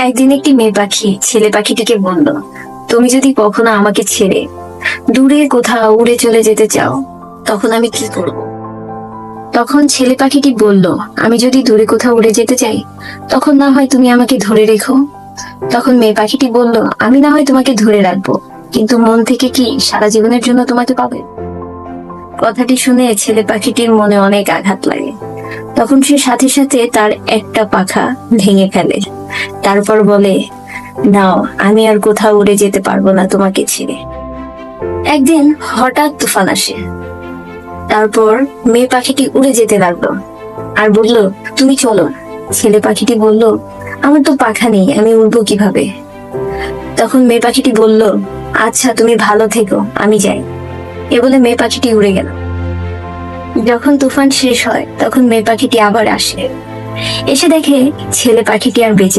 একদিন একটি মেয়ে পাখি ছেলে পাখিটিকে বলল, তুমি যদি কখনো আমাকে ছেড়ে দূরে কোথাও উড়ে চলে যেতে চাও, তখন আমি কি করব? তখন ছেলে পাখিটি বলল, আমি যদি দূরে কোথাও উড়ে যেতে চাই, তখন না হয় তুমি আমাকে ধরে রেখো। তখন মেয়ে পাখিটি বলল, আমি না হয় তোমাকে ধরে রাখবো, কিন্তু মন থেকে কি সারা জীবনের জন্য তোমাকে পাবে? কথাটি শুনে ছেলে পাখিটির মনে অনেক আঘাত লাগে। তখন সে সাথে সাথে তার একটা পাখা ভেঙে ফেলে। তারপর বলে, নাও, আমি আর কোথাও উড়ে যেতে পারবো না তোমাকে ছেড়ে। একদিন হঠাৎ তুফান আসে। তারপর মেয়ে পাখিটি উড়ে যেতে লাগলো আর বলল, তুমি চলো। ছেলে পাখিটি বলল, আমার তো পাখা নেই, আমি উড়বো কিভাবে? তখন মেয়ে পাখিটি বলল, আচ্ছা, তুমি ভালো থেকো, আমি যাই। এ বলে মেয়ে পাখিটি উড়ে গেল। যখন তুফান শেষ হয় তখন মেয়ে পাখিটি আবার আসে। এসে দেখে ছেলে পাখিটি আর বেঁচে